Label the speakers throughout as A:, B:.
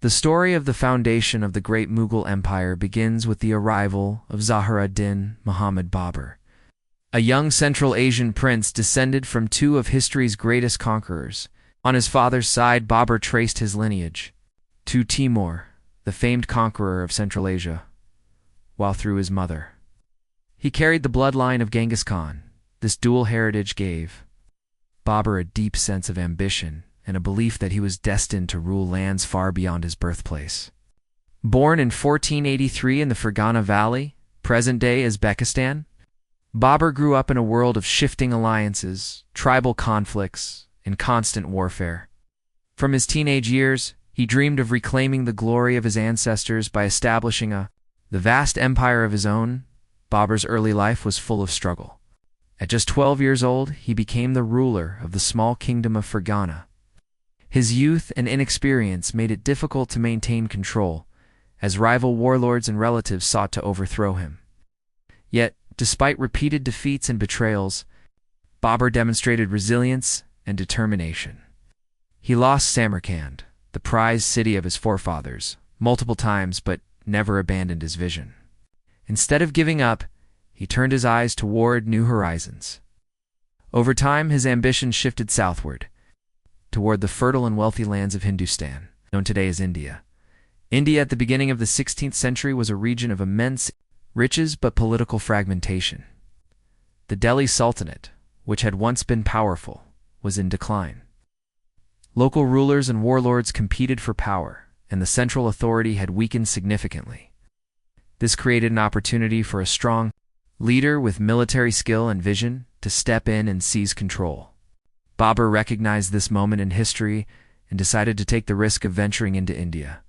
A: The story of the foundation of the great Mughal Empire begins with the arrival of Zahir ad-Din Muhammad Babur, a young Central Asian prince descended from two of history's greatest conquerors. On his father's side, Babur traced his lineage to Timur, the famed conqueror of Central Asia, while through his mother, he carried the bloodline of Genghis Khan. This dual heritage gave Babur a deep sense of ambition and a belief that he was destined to rule lands far beyond his birthplace. Born in 1483 in the Fergana Valley, present-day Uzbekistan, Babur grew up in a world of shifting alliances, tribal conflicts, and constant warfare. From his teenage years, he dreamed of reclaiming the glory of his ancestors by establishing the vast empire of his own. Babur's early life was full of struggle. At just 12 years old, he became the ruler of the small kingdom of Fergana. His youth and inexperience made it difficult to maintain control, as rival warlords and relatives sought to overthrow him. Yet, despite repeated defeats and betrayals, Babur demonstrated resilience and determination. He lost Samarkand, the prized city of his forefathers, multiple times but never abandoned his vision. Instead of giving up, he turned his eyes toward new horizons. Over time, his ambition shifted southward, toward the fertile and wealthy lands of Hindustan, known today as India. India at the beginning of the 16th century was a region of immense riches but political fragmentation. The Delhi Sultanate, which had once been powerful, was in decline. Local rulers and warlords competed for power, and the central authority had weakened significantly. This created an opportunity for a strong leader with military skill and vision to step in and seize control. Babur recognized this moment in history and decided to take the risk of venturing into India,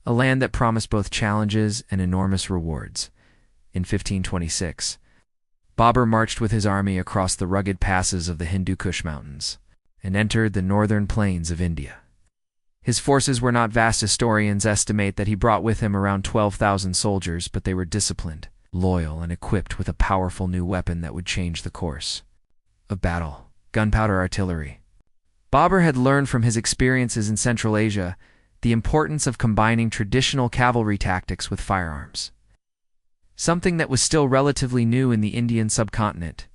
A: a land that promised both challenges and enormous rewards. In 1526, Babur marched with his army across the rugged passes of the Hindu Kush Mountains and entered the northern plains of India. His forces were not vast. Historians estimate that he brought with him around 12,000 soldiers, but they were disciplined, loyal, and equipped with a powerful new weapon that would change the course of battle: gunpowder artillery. Babur had learned from his experiences in Central Asia the importance of combining traditional cavalry tactics with firearms, something that was still relatively new in the Indian subcontinent.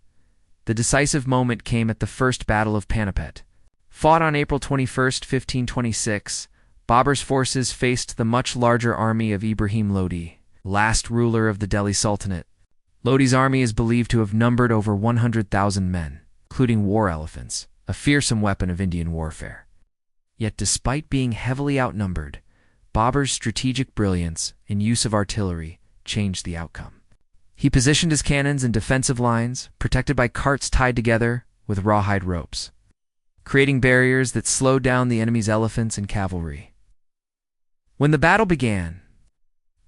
A: The decisive moment came at the First Battle of Panipat. Fought on April 21, 1526, Babur's forces faced the much larger army of Ibrahim Lodi, last ruler of the Delhi Sultanate. Lodi's army is believed to have numbered over 100,000 men, including war elephants, a fearsome weapon of Indian warfare. Yet despite being heavily outnumbered, Babur's strategic brilliance and use of artillery changed the outcome. He positioned his cannons in defensive lines, protected by carts tied together with rawhide ropes, creating barriers that slowed down the enemy's elephants and cavalry. When the battle began,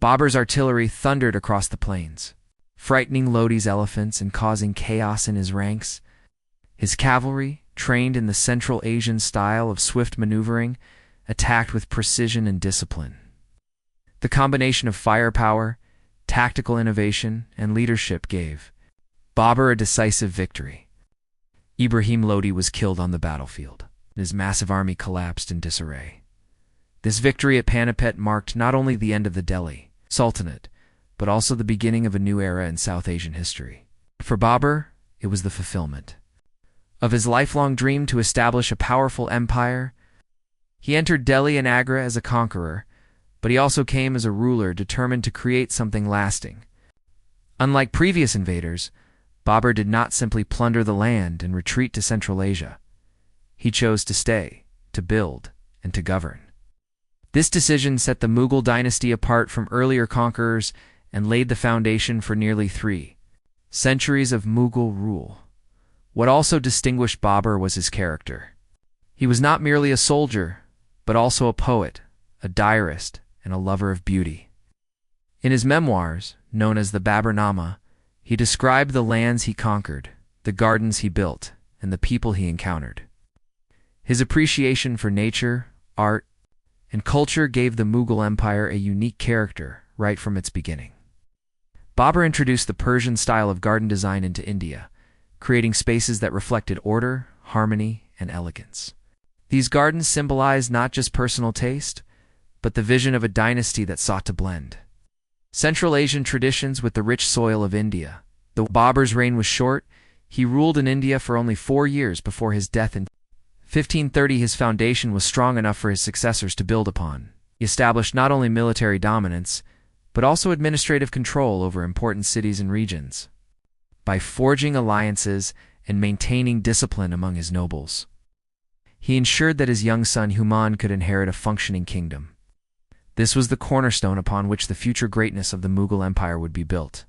A: Babur's artillery thundered across the plains, frightening Lodi's elephants and causing chaos in his ranks. His cavalry, trained in the Central Asian style of swift maneuvering, attacked with precision and discipline. The combination of firepower, tactical innovation, and leadership gave Babur a decisive victory. Ibrahim Lodi was killed on the battlefield, and his massive army collapsed in disarray. This victory at Panipat marked not only the end of the Delhi Sultanate, but also the beginning of a new era in South Asian history. For Babur, it was the fulfillment of his lifelong dream to establish a powerful empire. He entered Delhi and Agra as a conqueror, but he also came as a ruler determined to create something lasting. Unlike previous invaders, Babur did not simply plunder the land and retreat to Central Asia. He chose to stay, to build, and to govern. This decision set the Mughal dynasty apart from earlier conquerors and laid the foundation for nearly 3 centuries of Mughal rule. What also distinguished Babur was his character. He was not merely a soldier, but also a poet, a diarist, and a lover of beauty. In his memoirs, known as the Baburnama, he described the lands he conquered, the gardens he built, and the people he encountered. His appreciation for nature, art, and culture gave the Mughal Empire a unique character right from its beginning. Babur introduced the Persian style of garden design into India, creating spaces that reflected order, harmony, and elegance. These gardens symbolized not just personal taste, but the vision of a dynasty that sought to blend Central Asian traditions with the rich soil of India. Though Babur's reign was short, he ruled in India for only 4 years before his death in 1530. His foundation was strong enough for his successors to build upon. He established not only military dominance, but also administrative control over important cities and regions, by forging alliances and maintaining discipline among his nobles. He ensured that his young son Humayun could inherit a functioning kingdom. This was the cornerstone upon which the future greatness of the Mughal Empire would be built.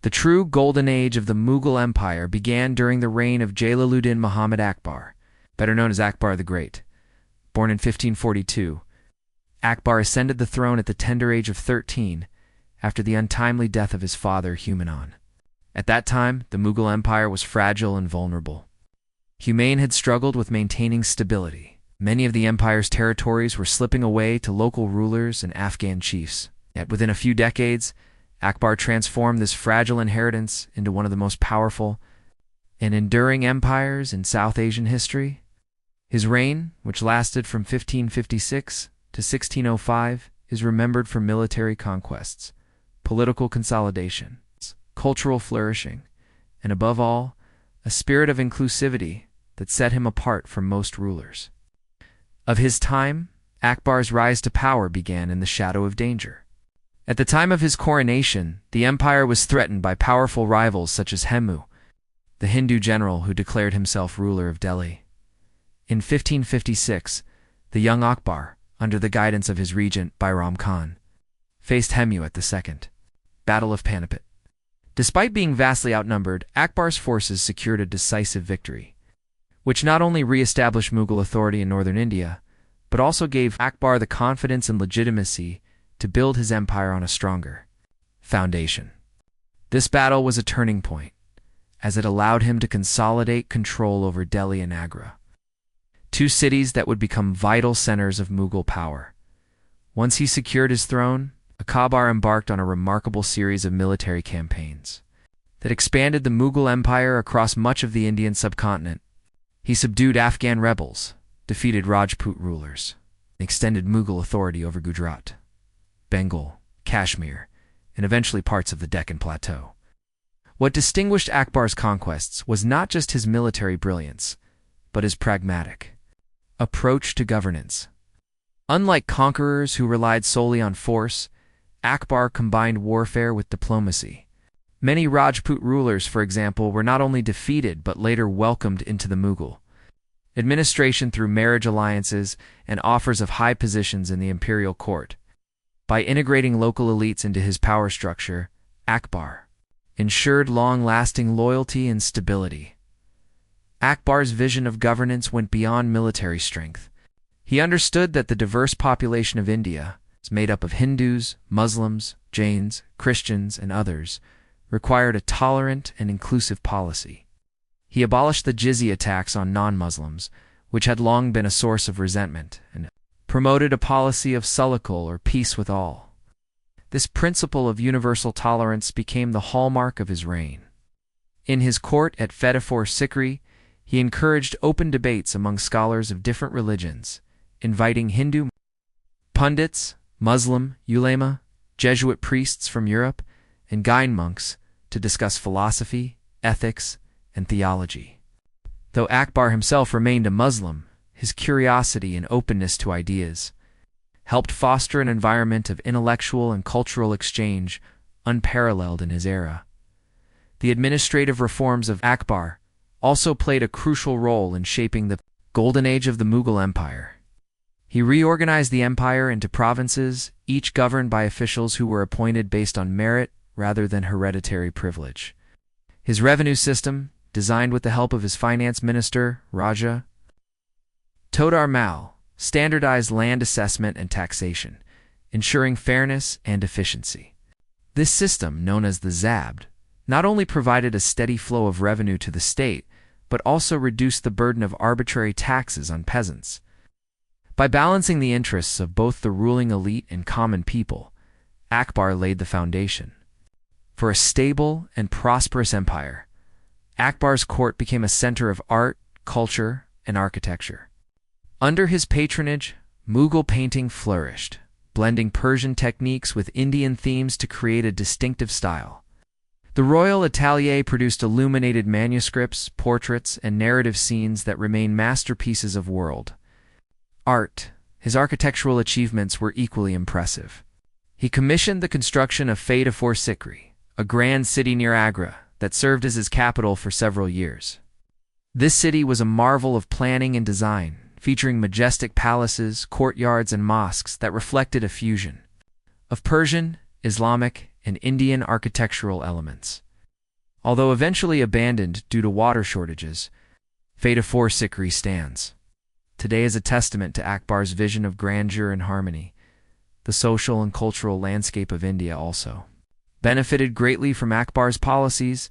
A: The true golden age of the Mughal Empire began during the reign of Jalaluddin Muhammad Akbar, better known as Akbar the Great. Born in 1542, Akbar ascended the throne at the tender age of 13 after the untimely death of his father Humayun. At that time, the Mughal Empire was fragile and vulnerable. Humayun had struggled with maintaining stability. Many of the empire's territories were slipping away to local rulers and Afghan chiefs. Yet within a few decades, Akbar transformed this fragile inheritance into one of the most powerful and enduring empires in South Asian history. His reign, which lasted from 1556 to 1605, is remembered for military conquests, political consolidation, cultural flourishing, and above all, a spirit of inclusivity that set him apart from most rulers of his time. Akbar's rise to power began in the shadow of danger. At the time of his coronation, the empire was threatened by powerful rivals such as Hemu, the Hindu general who declared himself ruler of Delhi. In 1556, the young Akbar, under the guidance of his regent Bairam Khan, faced Hemu at the Second Battle of Panipat. Despite being vastly outnumbered, Akbar's forces secured a decisive victory, which not only re-established Mughal authority in northern India, but also gave Akbar the confidence and legitimacy to build his empire on a stronger foundation. This battle was a turning point, as it allowed him to consolidate control over Delhi and Agra, 2 cities that would become vital centers of Mughal power. Once he secured his throne, Akbar embarked on a remarkable series of military campaigns that expanded the Mughal Empire across much of the Indian subcontinent. He subdued Afghan rebels, defeated Rajput rulers, and extended Mughal authority over Gujarat, Bengal, Kashmir, and eventually parts of the Deccan Plateau. What distinguished Akbar's conquests was not just his military brilliance, but his pragmatic approach to governance. Unlike conquerors who relied solely on force, Akbar combined warfare with diplomacy. Many Rajput rulers, for example, were not only defeated but later welcomed into the Mughal administration through marriage alliances and offers of high positions in the imperial court. By integrating local elites into his power structure, Akbar ensured long-lasting loyalty and stability. Akbar's vision of governance went beyond military strength. He understood that the diverse population of India, made up of Hindus, Muslims, Jains, Christians, and others, required a tolerant and inclusive policy. He abolished the jizya tax on non-Muslims, which had long been a source of resentment, and promoted a policy of sulukul or peace with all. This principle of universal tolerance became the hallmark of his reign. In his court at Fatehpur Sikri, he encouraged open debates among scholars of different religions, inviting Hindu pundits, Muslim ulema, Jesuit priests from Europe, and Jain monks to discuss philosophy, ethics, and theology. Though Akbar himself remained a Muslim, his curiosity and openness to ideas helped foster an environment of intellectual and cultural exchange unparalleled in his era. The administrative reforms of Akbar also played a crucial role in shaping the golden age of the Mughal Empire. He reorganized the empire into provinces, each governed by officials who were appointed based on merit rather than hereditary privilege. His revenue system, designed with the help of his finance minister, Raja Todar Mal, standardized land assessment and taxation, ensuring fairness and efficiency. This system, known as the Zabd, not only provided a steady flow of revenue to the state, but also reduced the burden of arbitrary taxes on peasants. By balancing the interests of both the ruling elite and common people, Akbar laid the foundation for a stable and prosperous empire. Akbar's court became a center of art, culture, and architecture. Under his patronage, Mughal painting flourished, blending Persian techniques with Indian themes to create a distinctive style. The Royal Atelier produced illuminated manuscripts, portraits, and narrative scenes that remain masterpieces of world art. His architectural achievements were equally impressive. He commissioned the construction of Fatehpur Sikri, a grand city near Agra that served as his capital for several years. This city was a marvel of planning and design, featuring majestic palaces, courtyards, and mosques that reflected a fusion of Persian, Islamic, and Indian architectural elements. Although eventually abandoned due to water shortages, Fatehpur Sikri stands today as a testament to Akbar's vision of grandeur and harmony. The social and cultural landscape of India also benefited greatly from Akbar's policies.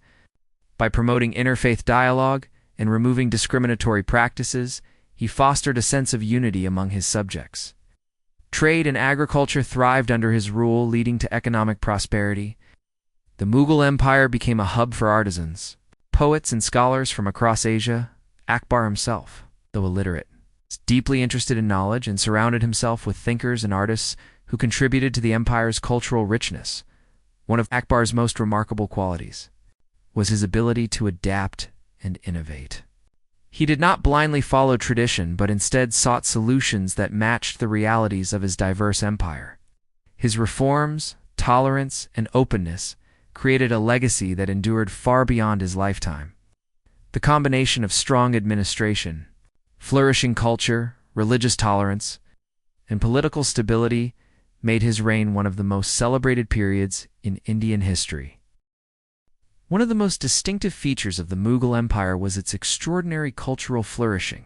A: By promoting interfaith dialogue and removing discriminatory practices, he fostered a sense of unity among his subjects. Trade and agriculture thrived under his rule, leading to economic prosperity. The Mughal Empire became a hub for artisans, poets, and scholars from across Asia. Akbar himself, though illiterate, was deeply interested in knowledge and surrounded himself with thinkers and artists who contributed to the empire's cultural richness. One of Akbar's most remarkable qualities was his ability to adapt and innovate. He did not blindly follow tradition, but instead sought solutions that matched the realities of his diverse empire. His reforms, tolerance, and openness created a legacy that endured far beyond his lifetime. The combination of strong administration, flourishing culture, religious tolerance, and political stability made his reign one of the most celebrated periods in Indian history. One of the most distinctive features of the Mughal Empire was its extraordinary cultural flourishing,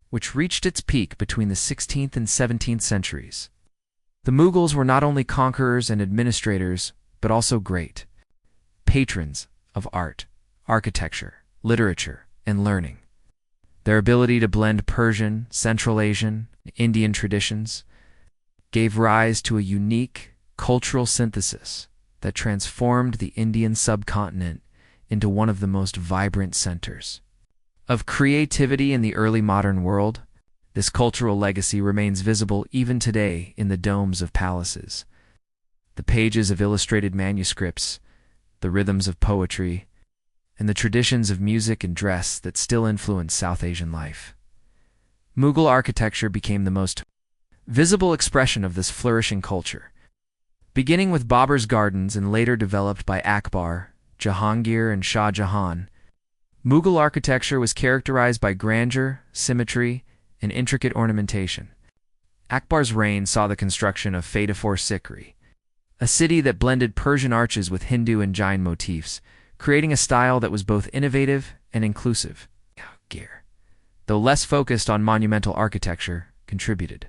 A: which reached its peak between the 16th and 17th centuries. The Mughals were not only conquerors and administrators, but also great patrons of art, architecture, literature, and learning. Their ability to blend Persian, Central Asian, and Indian traditions gave rise to a unique cultural synthesis that transformed the Indian subcontinent into one of the most vibrant centers of creativity in the early modern world. This cultural legacy remains visible even today in the domes of palaces, the pages of illustrated manuscripts, the rhythms of poetry, and the traditions of music and dress that still influence South Asian life. Mughal architecture became the most visible expression of this flourishing culture. Beginning with Babur's gardens and later developed by Akbar, Jahangir, and Shah Jahan, Mughal architecture was characterized by grandeur, symmetry, and intricate ornamentation. Akbar's reign saw the construction of Fatehpur Sikri, a city that blended Persian arches with Hindu and Jain motifs, creating a style that was both innovative and inclusive. Though less focused on monumental architecture, contributed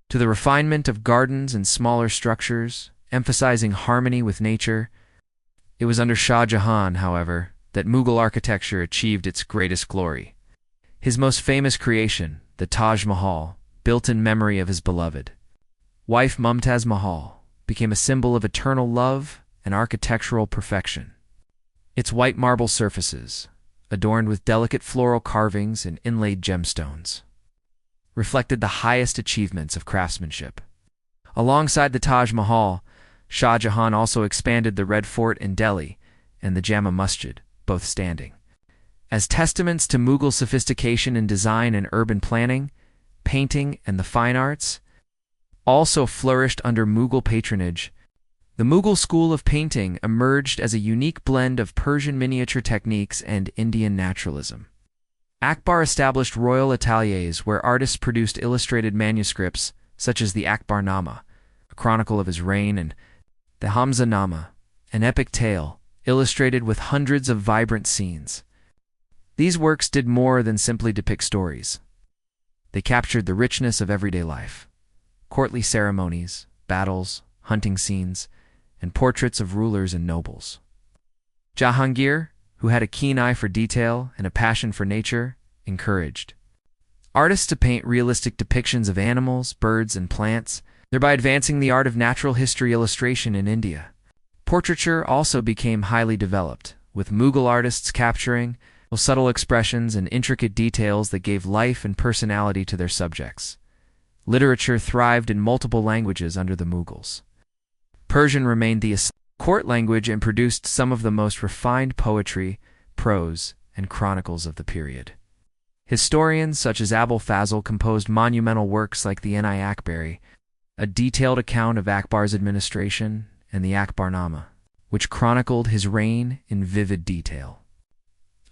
A: to the refinement of gardens and smaller structures, emphasizing harmony with nature. It was under Shah Jahan, however, that Mughal architecture achieved its greatest glory. His most famous creation, the Taj Mahal, built in memory of his beloved wife Mumtaz Mahal, became a symbol of eternal love and architectural perfection. Its white marble surfaces, adorned with delicate floral carvings and inlaid gemstones, reflected the highest achievements of craftsmanship. Alongside the Taj Mahal, Shah Jahan also expanded the Red Fort in Delhi and the Jama Masjid, both standing as testaments to Mughal sophistication in design and urban planning. Painting and the fine arts also flourished under Mughal patronage. The Mughal school of painting emerged as a unique blend of Persian miniature techniques and Indian naturalism. Akbar established royal ateliers where artists produced illustrated manuscripts such as the Akbarnama, a chronicle of his reign, and the Hamzanama, an epic tale illustrated with hundreds of vibrant scenes. These works did more than simply depict stories. They captured the richness of everyday life, courtly ceremonies, battles, hunting scenes, and portraits of rulers and nobles. Jahangir, who had a keen eye for detail and a passion for nature, encouraged artists to paint realistic depictions of animals, birds, and plants, thereby advancing the art of natural history illustration in India. Portraiture also became highly developed, with Mughal artists capturing subtle expressions and intricate details that gave life and personality to their subjects. Literature thrived in multiple languages under the Mughals. Persian remained the court language and produced some of the most refined poetry, prose, and chronicles of the period. Historians such as Abul Fazl composed monumental works like the Akbari, a detailed account of Akbar's administration, and the Akbarnama, which chronicled his reign in vivid detail.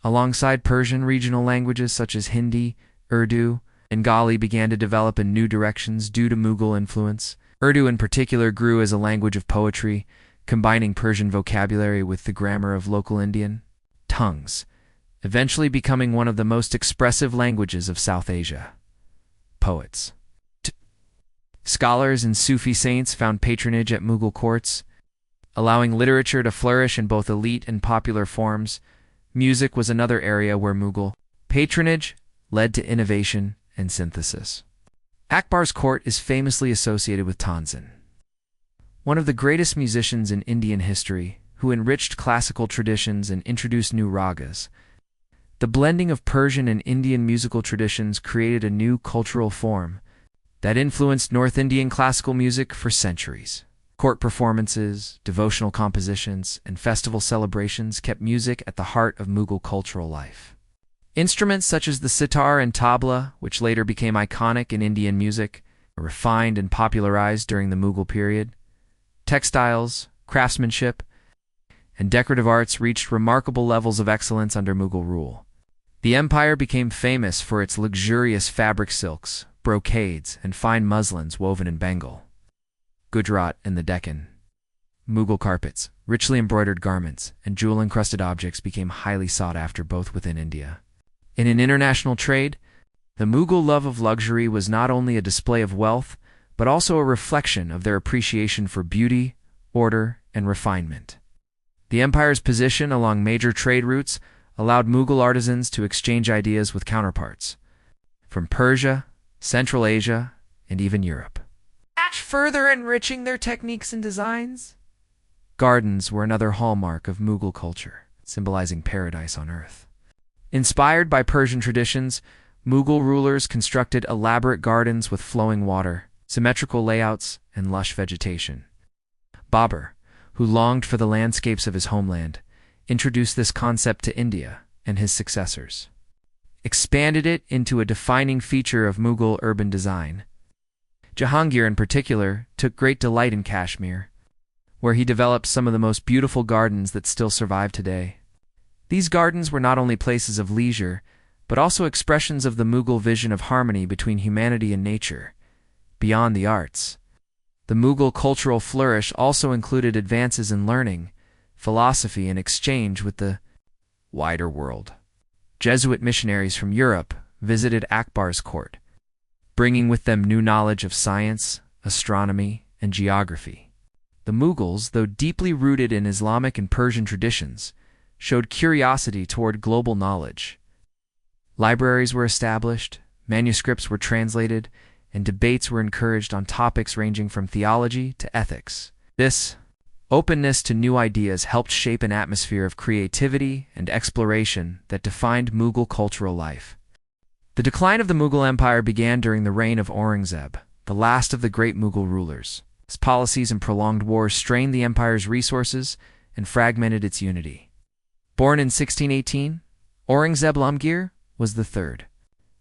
A: Alongside Persian, regional languages such as Hindi, Urdu, and Bengali began to develop in new directions due to Mughal influence. Urdu in particular grew as a language of poetry, combining Persian vocabulary with the grammar of local Indian tongues, eventually becoming one of the most expressive languages of South Asia. Poets, scholars, and Sufi saints found patronage at Mughal courts, allowing literature to flourish in both elite and popular forms. Music was another area where Mughal patronage led to innovation and synthesis. Akbar's court is famously associated with Tanzin, one of the greatest musicians in Indian history, who enriched classical traditions and introduced new ragas. The blending of Persian and Indian musical traditions created a new cultural form that influenced North Indian classical music for centuries. Court performances, devotional compositions, and festival celebrations kept music at the heart of Mughal cultural life. Instruments such as the sitar and tabla, which later became iconic in Indian music, were refined and popularized during the Mughal period. Textiles, craftsmanship, and decorative arts reached remarkable levels of excellence under Mughal rule. The empire became famous for its luxurious fabric silks, brocades, and fine muslins woven in Bengal, Gujarat, and the Deccan. Mughal carpets, richly embroidered garments, and jewel-encrusted objects became highly sought after both within India. In an international trade, the Mughal love of luxury was not only a display of wealth, but also a reflection of their appreciation for beauty, order, and refinement. The empire's position along major trade routes allowed Mughal artisans to exchange ideas with counterparts from Persia, Central Asia, and even Europe, further enriching their techniques and designs. Gardens were another hallmark of Mughal culture, symbolizing paradise on earth. Inspired by Persian traditions, Mughal rulers constructed elaborate gardens with flowing water, symmetrical layouts, and lush vegetation. Babur, who longed for the landscapes of his homeland, introduced this concept to India, and his successors expanded it into a defining feature of Mughal urban design. Jahangir, in particular, took great delight in Kashmir, where he developed some of the most beautiful gardens that still survive today. These gardens were not only places of leisure, but also expressions of the Mughal vision of harmony between humanity and nature. Beyond the arts, the Mughal cultural flourish also included advances in learning, philosophy, and exchange with the wider world. Jesuit missionaries from Europe visited Akbar's court, bringing with them new knowledge of science, astronomy, and geography. The Mughals, though deeply rooted in Islamic and Persian traditions, showed curiosity toward global knowledge. Libraries were established, manuscripts were translated, and debates were encouraged on topics ranging from theology to ethics. This openness to new ideas helped shape an atmosphere of creativity and exploration that defined Mughal cultural life. The decline of the Mughal Empire began during the reign of Aurangzeb, the last of the great Mughal rulers. His policies and prolonged wars strained the empire's resources and fragmented its unity. Born in 1618, Aurangzeb Alamgir was the third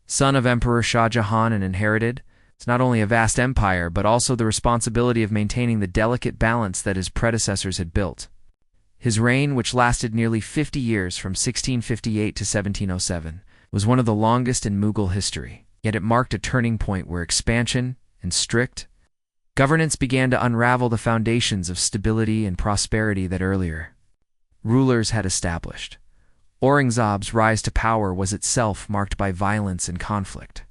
A: son of Emperor Shah Jahan and inherited not only a vast empire but also the responsibility of maintaining the delicate balance that his predecessors had built. His reign, which lasted nearly 50 years from 1658 to 1707, was one of the longest in Mughal history, yet it marked a turning point where expansion and strict governance began to unravel the foundations of stability and prosperity that earlier rulers had established. Aurangzeb's rise to power was itself marked by violence and conflict.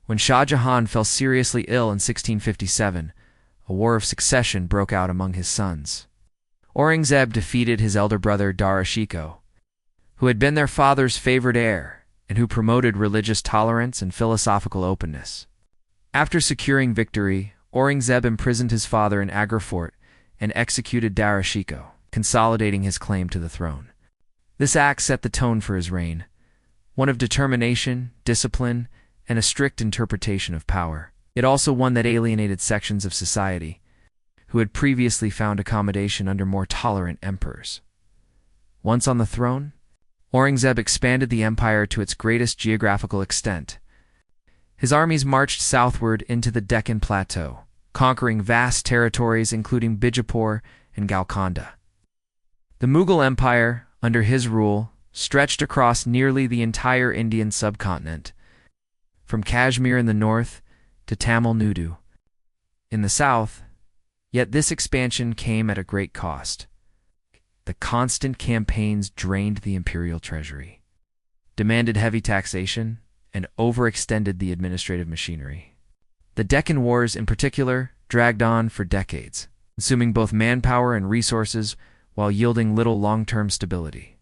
A: When Shah Jahan fell seriously ill in 1657, a war of succession broke out among his sons. Aurangzeb defeated his elder brother Dara Shikoh, who had been their father's favored heir and who promoted religious tolerance and philosophical openness. After securing victory, Aurangzeb imprisoned his father in Agra fort and executed Dara Shikoh, consolidating his claim to the throne. This act set the tone for his reign, one of determination, discipline, and a strict interpretation of power. yet also one that alienated sections of society who had previously found accommodation under more tolerant emperors. Once on the throne, Aurangzeb expanded the empire to its greatest geographical extent. His armies marched southward into the Deccan Plateau, conquering vast territories including Bijapur and Golconda. The Mughal Empire, under his rule, stretched across nearly the entire Indian subcontinent, from Kashmir in the north to Tamil Nadu in the south, yet this expansion came at a great cost. The constant campaigns drained the imperial treasury, demanded heavy taxation, and overextended the administrative machinery. The Deccan Wars, in particular, dragged on for decades, consuming both manpower and resources while yielding little long-term stability.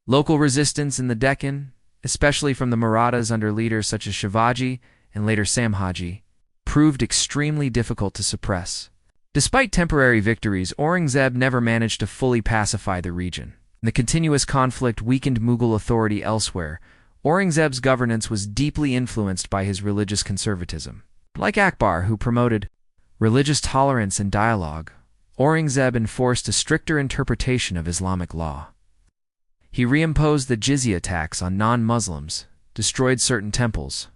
A: Local resistance in the Deccan, especially from the Marathas under leaders such as Shivaji and later Sambhaji, proved extremely difficult to suppress. Despite temporary victories, Aurangzeb never managed to fully pacify the region. The continuous conflict weakened Mughal authority elsewhere. Aurangzeb's governance was deeply influenced by his religious conservatism. Like Akbar, who promoted religious tolerance and dialogue, Aurangzeb enforced a stricter interpretation of Islamic law. He reimposed the jizya tax on non-Muslims, destroyed certain temples,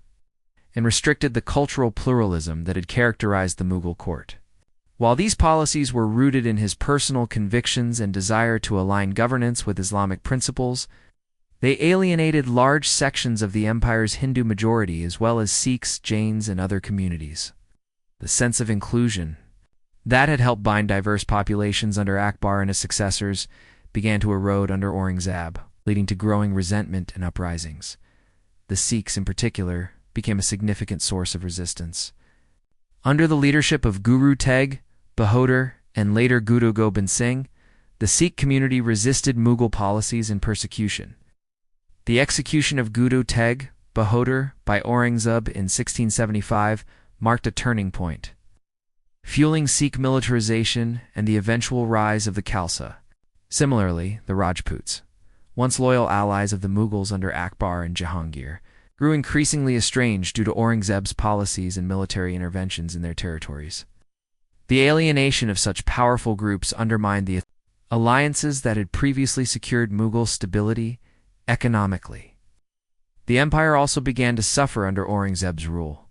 A: and restricted the cultural pluralism that had characterized the Mughal court. While these policies were rooted in his personal convictions and desire to align governance with Islamic principles, they alienated large sections of the empire's Hindu majority as well as Sikhs, Jains, and other communities. The sense of inclusion that had helped bind diverse populations under Akbar and his successors began to erode under Aurangzeb, leading to growing resentment and uprisings. The Sikhs, in particular, became a significant source of resistance. Under the leadership of Guru Tegh Bahadur and later Guru Gobind Singh, the Sikh community resisted Mughal policies and persecution. The execution of Guru Tegh Bahadur by Aurangzeb in 1675 marked a turning point, fueling Sikh militarization and the eventual rise of the Khalsa. Similarly, the Rajputs, once loyal allies of the Mughals under Akbar and Jahangir, grew increasingly estranged due to Aurangzeb's policies and military interventions in their territories. The alienation of such powerful groups undermined the alliances that had previously secured Mughal stability economically. The empire also began to suffer under Aurangzeb's rule.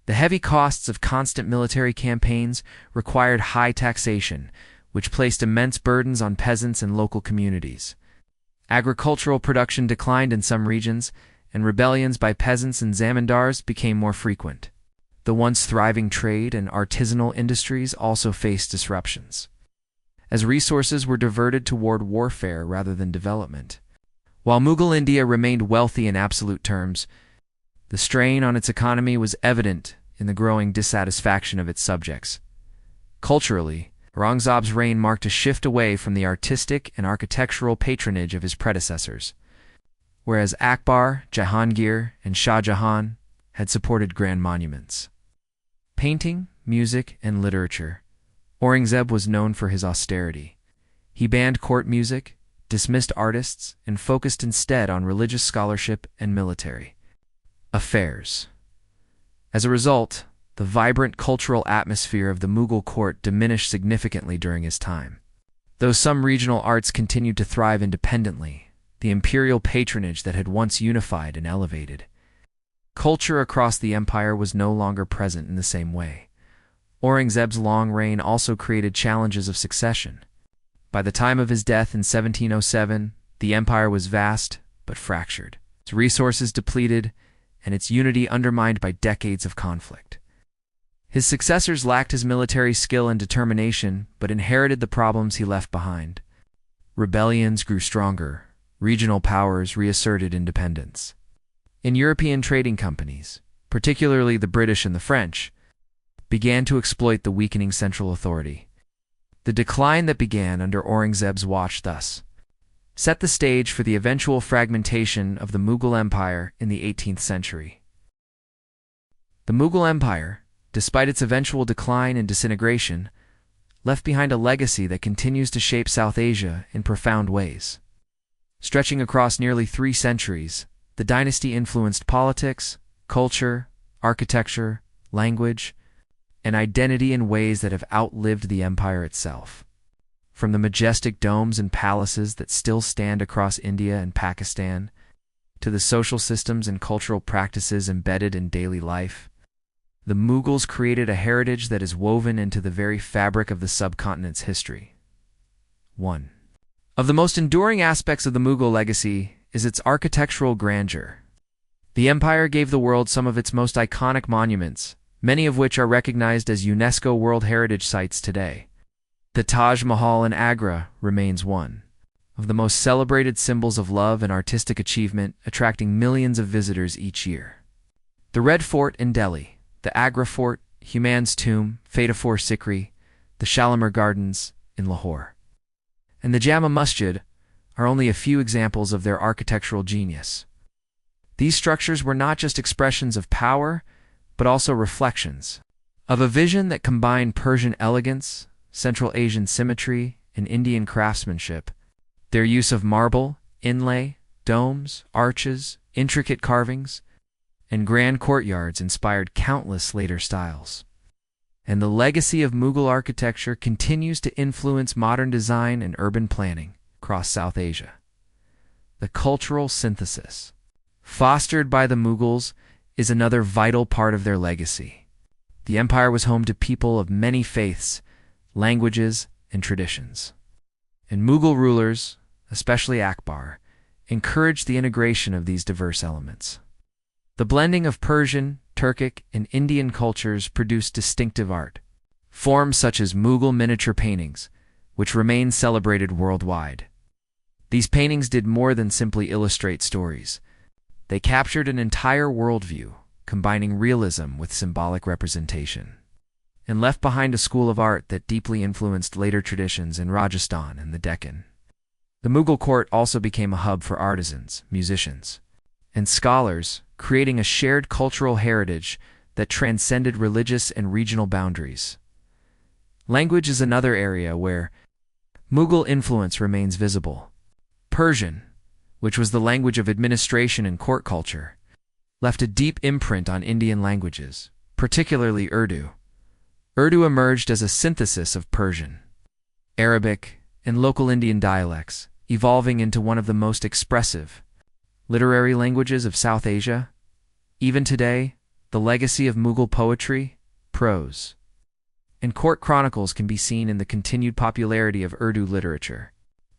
A: The heavy costs of constant military campaigns required high taxation, which placed immense burdens on peasants and local communities. Agricultural production declined in some regions, and rebellions by peasants and zamindars became more frequent. The once thriving trade and artisanal industries also faced disruptions, as resources were diverted toward warfare rather than development. While Mughal India remained wealthy in absolute terms, the strain on its economy was evident in the growing dissatisfaction of its subjects. Culturally, Aurangzeb's reign marked a shift away from the artistic and architectural patronage of his predecessors. Whereas Akbar, Jahangir, and Shah Jahan had supported grand monuments, painting, music, and literature, Aurangzeb was known for his austerity. He banned court music, dismissed artists, and focused instead on religious scholarship and military affairs. As a result, the vibrant cultural atmosphere of the Mughal court diminished significantly during his time. Though some regional arts continued to thrive independently, the imperial patronage that had once unified and elevated culture across the empire was no longer present in the same way. Aurangzeb's long reign also created challenges of succession. By the time of his death in 1707, the empire was vast but fractured, its resources depleted, and its unity undermined by decades of conflict. His successors lacked his military skill and determination, but inherited the problems he left behind. Rebellions grew stronger, regional powers reasserted independence. In European trading companies, particularly the British and the French, began to exploit the weakening central authority. The decline that began under Aurangzeb's watch thus set the stage for the eventual fragmentation of the Mughal Empire in the 18th century. The Mughal Empire, despite its eventual decline and disintegration, left behind a legacy that continues to shape South Asia in profound ways. Stretching across nearly 3 centuries, the dynasty influenced politics, culture, architecture, language, and identity in ways that have outlived the empire itself. From the majestic domes and palaces that still stand across India and Pakistan, to the social systems and cultural practices embedded in daily life, the Mughals created a heritage that is woven into the very fabric of the subcontinent's history. 1. Of the most enduring aspects of the Mughal legacy is its architectural grandeur. The empire gave the world some of its most iconic monuments, many of which are recognized as UNESCO World Heritage Sites today. The Taj Mahal in Agra remains one of the most celebrated symbols of love and artistic achievement, attracting millions of visitors each year. The Red Fort in Delhi, the Agra Fort, Humayun's Tomb, Fatehpur Sikri, the Shalimar Gardens in Lahore, and the Jama Masjid are only a few examples of their architectural genius. These structures were not just expressions of power, but also reflections of a vision that combined Persian elegance, Central Asian symmetry, and Indian craftsmanship. Their use of marble, inlay, domes, arches, intricate carvings, and grand courtyards inspired countless later styles. And the legacy of Mughal architecture continues to influence modern design and urban planning across South Asia. The cultural synthesis fostered by the Mughals is another vital part of their legacy. The empire was home to people of many faiths, languages, and traditions. And Mughal rulers, especially Akbar, encouraged the integration of these diverse elements. The blending of Persian, Turkic, and Indian cultures produced distinctive art, forms such as Mughal miniature paintings, which remain celebrated worldwide. These paintings did more than simply illustrate stories. They captured an entire worldview, combining realism with symbolic representation, and left behind a school of art that deeply influenced later traditions in Rajasthan and the Deccan. The Mughal court also became a hub for artisans, musicians, and scholars, creating a shared cultural heritage that transcended religious and regional boundaries. Language is another area where Mughal influence remains visible. Persian, which was the language of administration and court culture, left a deep imprint on Indian languages, particularly Urdu. Urdu emerged as a synthesis of Persian, Arabic, and local Indian dialects, evolving into one of the most expressive literary languages of South Asia. Even today, the legacy of Mughal poetry, prose, and court chronicles can be seen in the continued popularity of Urdu literature.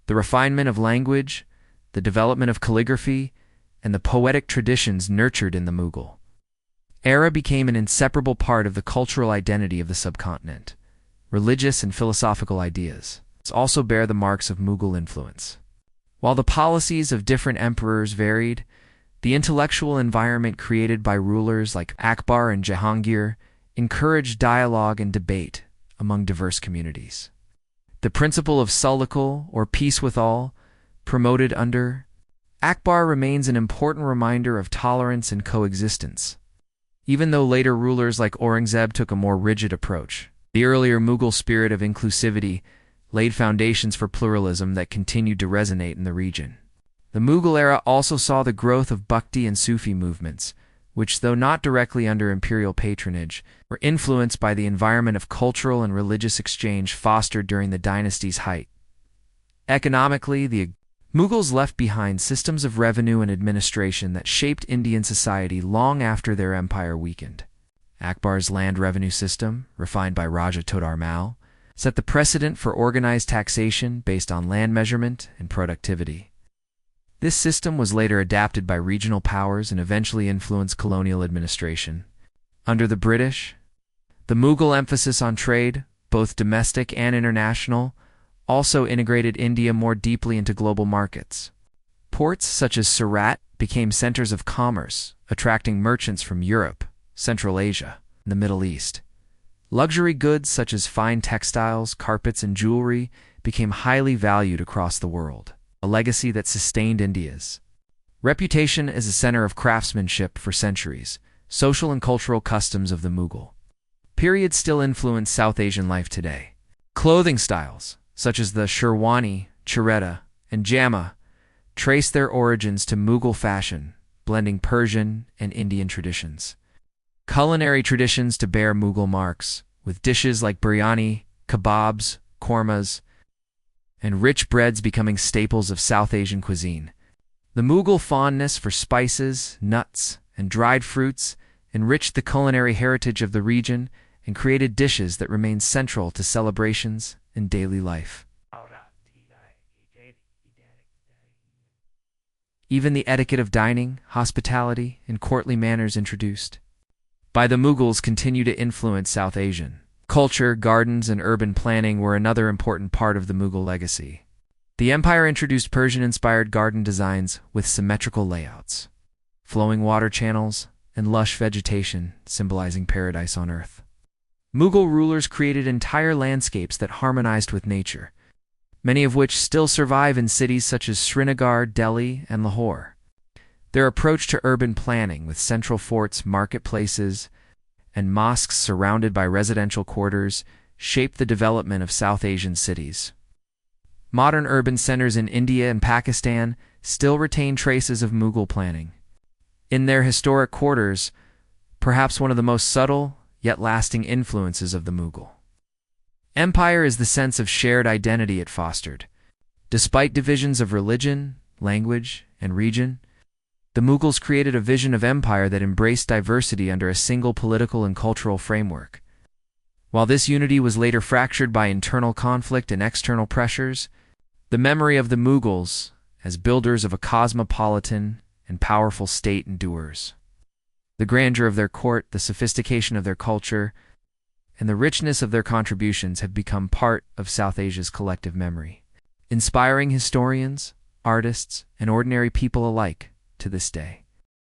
A: The refinement of language, the development of calligraphy, and the poetic traditions nurtured in the Mughal era became an inseparable part of the cultural identity of the subcontinent. Religious and philosophical ideas also bear the marks of Mughal influence. While the policies of different emperors varied, the intellectual environment created by rulers like Akbar and Jahangir encouraged dialogue and debate among diverse communities. The principle of sulh, or peace with all, promoted under Akbar remains an important reminder of tolerance and coexistence. Even though later rulers like Aurangzeb took a more rigid approach, the earlier Mughal spirit of inclusivity laid foundations for pluralism that continued to resonate in the region. The Mughal era also saw the growth of Bhakti and Sufi movements, which, though not directly under imperial patronage, were influenced by the environment of cultural and religious exchange fostered during the dynasty's height. Economically, the Mughals left behind systems of revenue and administration that shaped Indian society long after their empire weakened. Akbar's land revenue system, refined by Raja Todar Mal, set the precedent for organized taxation based on land measurement and productivity. This system was later adapted by regional powers and eventually influenced colonial administration. Under the British, the Mughal emphasis on trade, both domestic and international, also integrated India more deeply into global markets. Ports such as Surat became centers of commerce, attracting merchants from Europe, Central Asia, and the Middle East. Luxury goods such as fine textiles, carpets, and jewelry became highly valued across the world, a legacy that sustained India's reputation as a center of craftsmanship for centuries. Social and cultural customs of the Mughal period still influence South Asian life today. Clothing styles, such as the sherwani, chureta, and jama, trace their origins to Mughal fashion, blending Persian and Indian traditions. Culinary traditions to bear Mughal marks, with dishes like biryani, kebabs, kormas, and rich breads becoming staples of South Asian cuisine. The Mughal fondness for spices, nuts, and dried fruits enriched the culinary heritage of the region and created dishes that remain central to celebrations and daily life. Even the etiquette of dining, hospitality, and courtly manners introduced by the Mughals continue to influence South Asian culture. Gardens and urban planning were another important part of the Mughal legacy. The empire introduced Persian-inspired garden designs with symmetrical layouts, flowing water channels, and lush vegetation symbolizing paradise on earth. Mughal rulers created entire landscapes that harmonized with nature, many of which still survive in cities such as Srinagar, Delhi, and Lahore. Their approach to urban planning, with central forts, marketplaces, and mosques surrounded by residential quarters, shaped the development of South Asian cities. Modern urban centers in India and Pakistan still retain traces of Mughal planning. In their historic quarters, perhaps one of the most subtle yet lasting influences of the Mughal Empire is the sense of shared identity it fostered. Despite divisions of religion, language, and region, the Mughals created a vision of empire that embraced diversity under a single political and cultural framework. While this unity was later fractured by internal conflict and external pressures, the memory of the Mughals as builders of a cosmopolitan and powerful state endures. The grandeur of their court, the sophistication of their culture, and the richness of their contributions have become part of South Asia's collective memory, inspiring historians, artists, and ordinary people alike to this day.